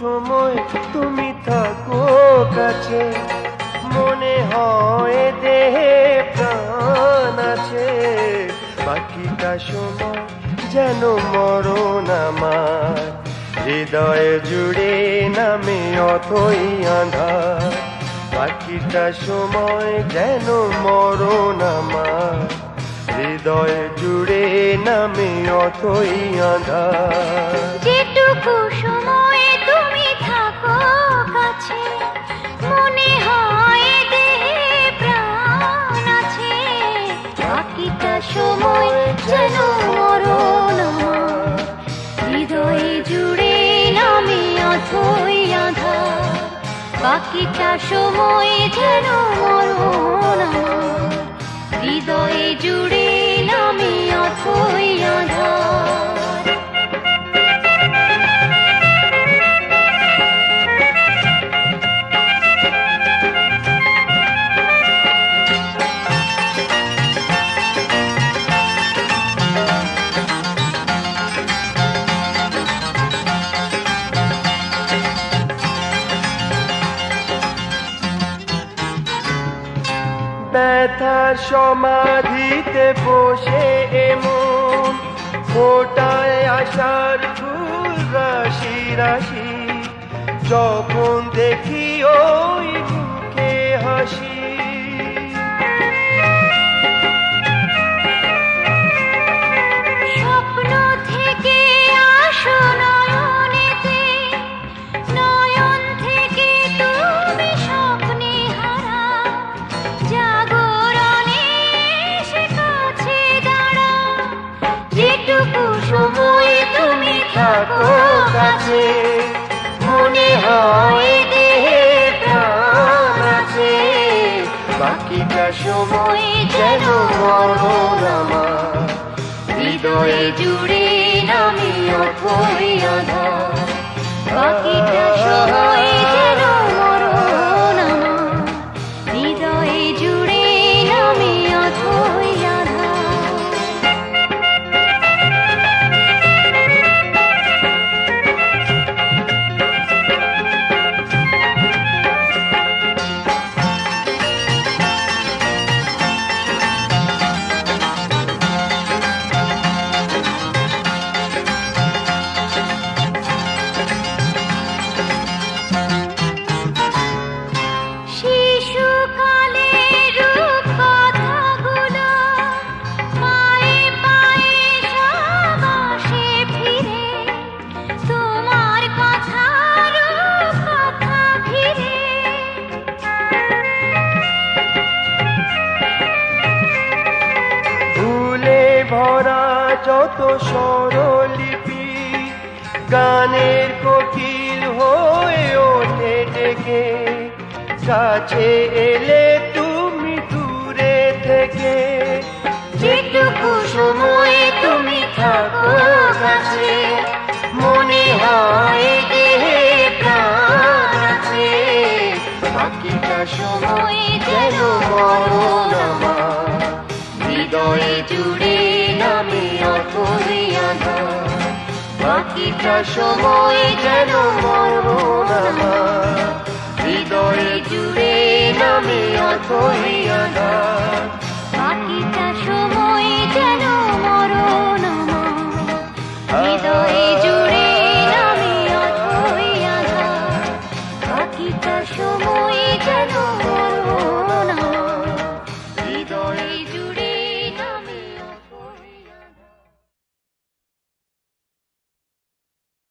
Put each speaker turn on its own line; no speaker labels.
সময় তুমি থাকো কাছে, মনে হয় দেহে প্রাণ আছে। বাকিটা সময় যেন মরণ আমার, হৃদয়ে জুড়ে নামে অথই আঁধার। বাকিটা সময় যেন মরণ আমার, হৃদয়ে জুড়ে নামে অথই আঁধার।
যেটুকু সময় তুমি থাকো কাছে, মনে হয় দেহে প্রাণ আছে। বাকিটা সময় যেন মরণ আমার, হৃদয়ে জুড়ে নামে অথই আঁধার। বাকিটা সময় যেন মরণ আমার, হৃদয়ে জুড়ে নামে অথই আঁধার।
ব্যথার সমাধিতে বসে এমন ফোটায় আশার ফুল রাশি রাশি। যখন দেখি ওই মুখে হাসি,
স্বপ্ন থেকে আসো নয়নেতে, নয়ন থেকে তুমি স্বপ্নে হারা। জাগরণে এসে কাছে দাঁড়া, যেটুকু সময় তুমি থাকো কাছে, মনে হয় দেহে প্রাণ আছে।
বাকিটা সময় যেন মরণ আমার,
হৃদয়ে জুড়ে নামে অথই আঁধার। বাকিটা সময় যেন মরণ আমার, হৃদয়ে জুড়ে নামে অথই আঁধার। শিশুকালের রূপ কথাগুলো পায়ে পায়ে সব আসে ফিরে, তোমার কথার কথা ফিরে।
ভুলে ভরা যত স্বরলিপি, গানের কোকিল হয়ে ওঠে ডেকে। কাছে এলে তুমি দূরে থেকে,
যেটুকু সময় তুমি থাকো কাছে,
মনে হয় দেহে প্রাণ আছে। বাকিটা সময় যেন মরণ আমার, হৃদয়ে জুড়ে নামে অথই আঁধার। বাকিটা সময় যেন মরণ আমার, হৃদয়ে জুড়ে নামে অথই আঁধার।